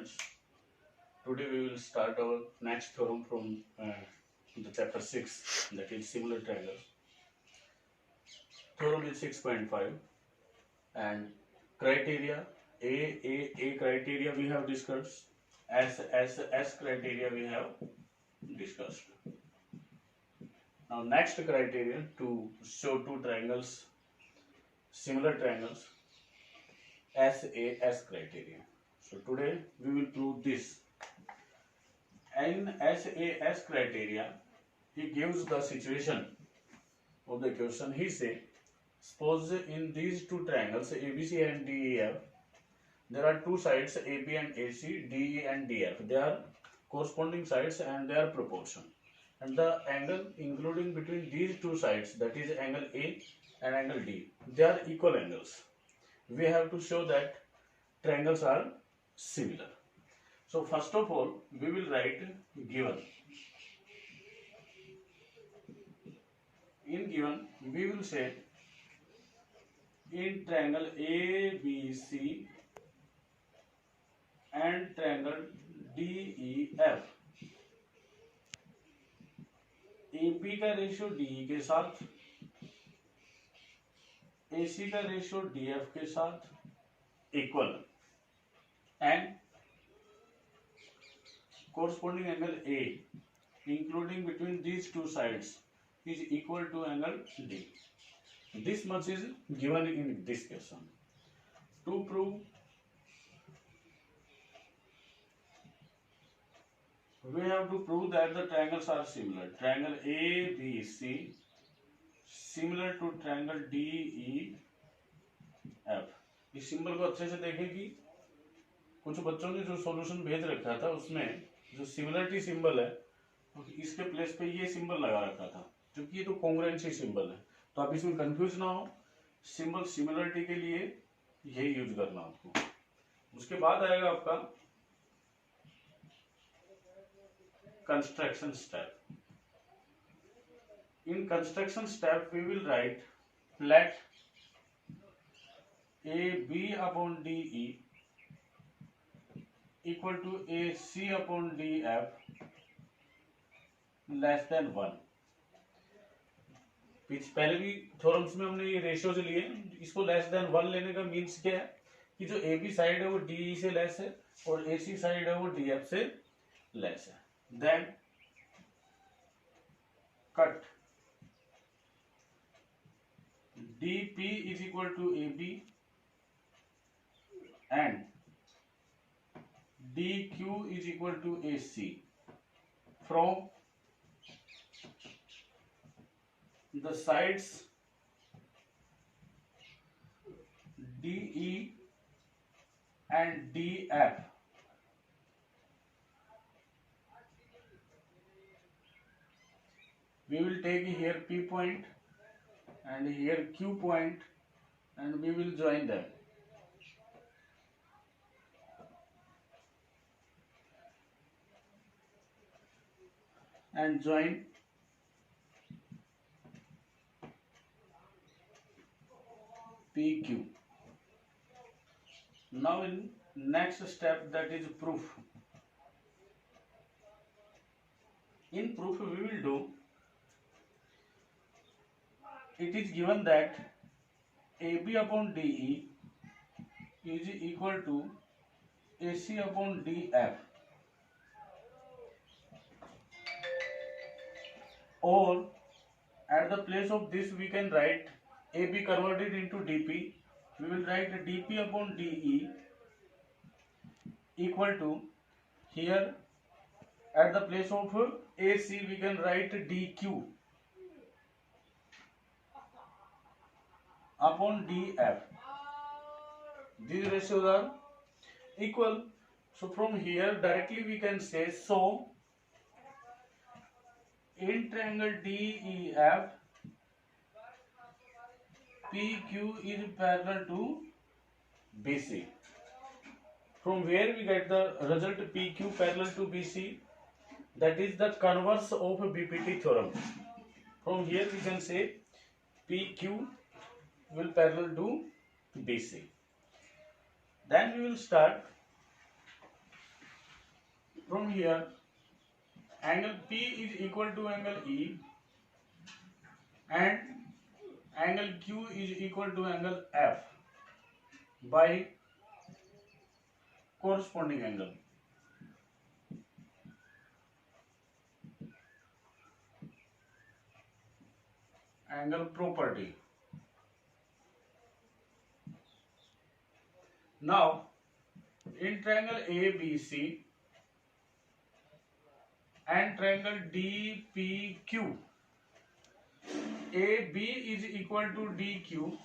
students. Today we will start our next theorem from the chapter 6, that is similar triangles. Theorem is 6.5 and criteria A criteria we have discussed, S criteria we have discussed. Now next criteria to show two triangles, similar triangles, SAS criteria. So today we will prove this. In SAS criteria, he gives the situation of the question. He say, suppose in these two triangles ABC and DEF, there are two sides AB and AC, DE and DF. They are corresponding sides and they are proportion. And the angle including between these two sides, that is angle A and angle D, they are equal angles. We have to show that triangles are similar. So first of all, we will write given. In given, we will say in triangle ABC and triangle DEF, AB का ratio DE के साथ, AC का ratio DF के साथ equal and corresponding angle A including between these two sides is equal to angle D. This much is given in this question. To prove, we have to prove that the triangles are similar. Triangle ABC similar to triangle DEF. इस symbol को अच्छे से देखें कि कुछ बच्चों ने जो सॉल्यूशन भेज रखा था उसमें जो सिमिलरिटी सिंबल है इसके प्लेस पे ये सिंबल लगा रखा था, क्योंकि ये तो कॉन्ग्रुएंसी सिंबल है, तो आप इसमें कंफ्यूज ना हो। सिंबल सिमिलरिटी के लिए यही यूज करना आपको। उसके बाद आएगा आपका construction step. In construction step we will write let AB upon DE equal to AC upon DF less than 1। पहले भी थ्योरम्स में हमने ये रेशियोज लिए, इसको लेस देन 1 लेने का मीन्स क्या है कि जो AB साइड है वो DE से लेस है और AC साइड है वो DF से लेस है। Then cut DP is equal to AB and DQ is equal to AC from the sides DE and DF. We will take here P point and here Q point and we will join them. And join PQ. Now in next step, that is proof. In proof we will do, it is given that AB upon DE is equal to AC upon DF, or at the place of this we can write AB converted into DP. We will write DP upon DE equal to, here at the place of AC we can write DQ upon DF. These ratios are equal. So from here directly we can say, so in triangle DEF, PQ is parallel to BC. From where we get the result PQ parallel to BC? That is the converse of BPT theorem. From here we can say PQ will parallel to BC. Then we will start from here angle P is equal to angle E and angle Q is equal to angle F by corresponding angle property. Now in triangle ABC and triangle DPQ, AB is equal to DQ,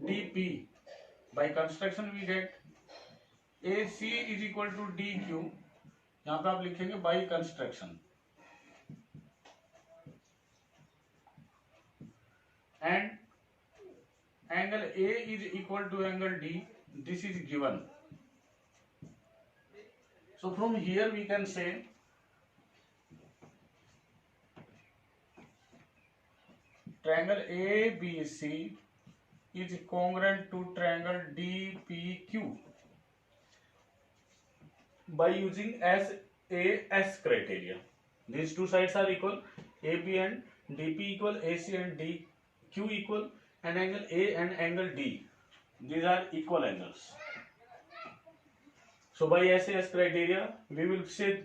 DP. By construction we get AC is equal to DQ. यहाँ पे आप लिखेंगे by construction. And angle A is equal to angle D. This is given. So from here we can say triangle ABC is congruent to triangle DPQ by using SAS criteria. These two sides are equal, AB and DP equal, AC and DQ equal, and angle A and angle D, these are equal angles. So by SAS criteria we will say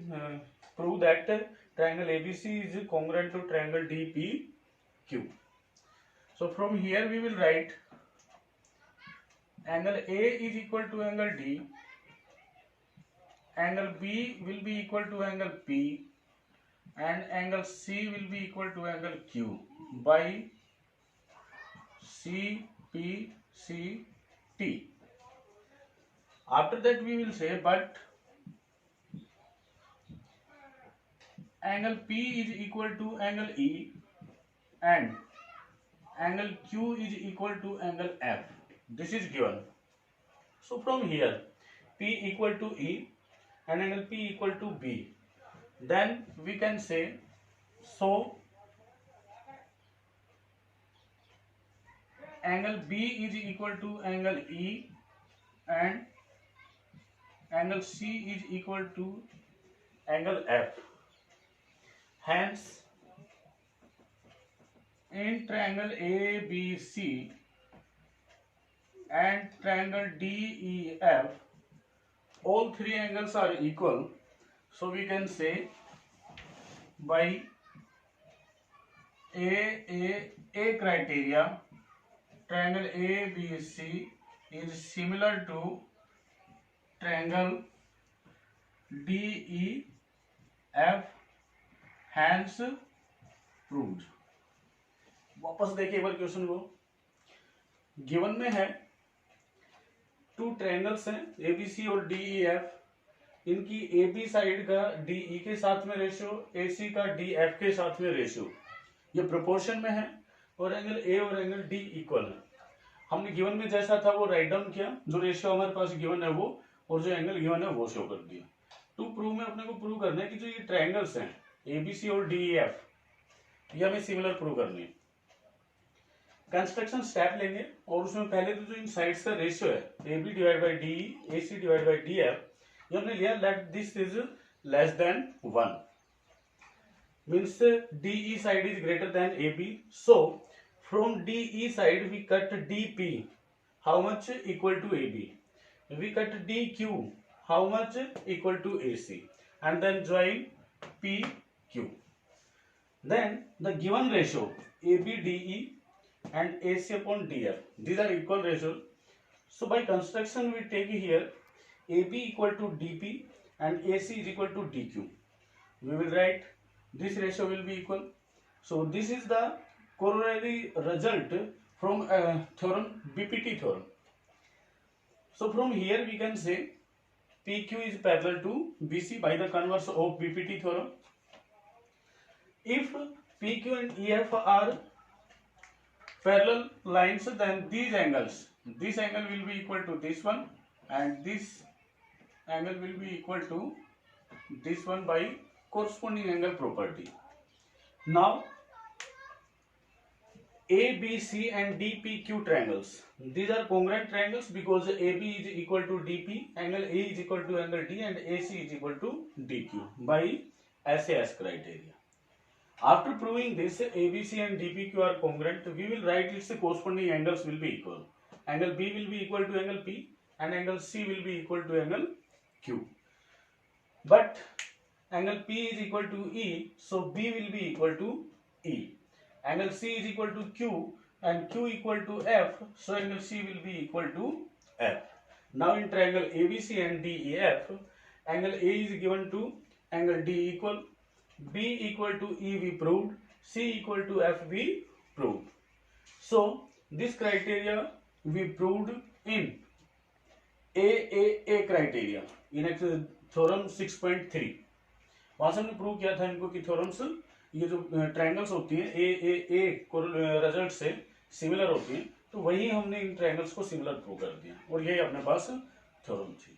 prove that triangle ABC is congruent to triangle DPQ. So from here we will write angle A is equal to angle D, angle B will be equal to angle P, and angle C will be equal to angle Q by CPCT. After that we will say, but angle P is equal to angle E and angle Q is equal to angle F. This is given. So from here P equal to E and angle P equal to B, then we can say, so angle B is equal to angle E and angle C is equal to angle F. Hence in triangle ABC and triangle DEF, all three angles are equal. So we can say by A criteria, triangle ABC is similar to triangle DEF, hence proved. वापस देखिए एक बार question को. Given में है two triangles हैं ABC और DEF, इनकी AB side का DE के साथ में रेशियो, AC का DF के साथ में रेशियो, ये प्रोपोर्शन में है और एंगल A और एंगल D इक्वल है. हमने गिवन में जैसा था वो राइट डाउन किया, जो रेशियो हमारे पास गिवन है वो और जो एंगल गिवन है वो शो कर दिया. टू प्रूव में अपने को प्रूव करना है कि जो ये ट्रायंगल्स हैं ABC और DEF, ये हमें सिमिलर प्रूव करनी है. कंस्ट्रक्शन स्टेप लेंगे और उसमें पहले तो जो इन साइड्स का रेशियो है AB divide by DE, AC divide by DF, ये हमने लिया let this is less than 1, means DE side is greater than AB. So from DE side we cut DP, how much equal to AB. We cut DQ, how much equal to AC, and then join PQ. Then the given ratio ABDE and AC upon DF, these are equal ratio. So by construction we take here AB equal to DP and AC is equal to DQ. We will write this ratio will be equal. So this is the corollary result from theorem, BPT theorem. So from here we can say PQ is parallel to BC by the converse of BPT theorem. If PQ and EF are parallel lines, then these angles, this angle will be equal to this one and this angle will be equal to this one by corresponding angle property. Now ABC and DPQ triangles. These are congruent triangles because AB is equal to DP, angle A is equal to angle D, and AC is equal to DQ by SAS criteria. After proving this, ABC and DPQ are congruent, we will write its corresponding angles will be equal. Angle B will be equal to angle P, and angle C will be equal to angle Q. But angle P is equal to E, so B will be equal to E. Angle C is equal to Q and Q equal to F, so angle C will be equal to F. Now in triangle ABC and DEF, angle A is given to angle D equal, B equal to E we proved, C equal to F we proved. So this criteria we proved in AAA criteria in theorem 6.3. वहां से हमने prove किया था इनको कि theorems ये जो triangles होती हैं ए रिजल्ट से सिमिलर होती हैं, तो वही हमने इन ट्रायंगल्स को सिमिलर प्रूव कर दिया और यही अपने पास थ्योरम थी.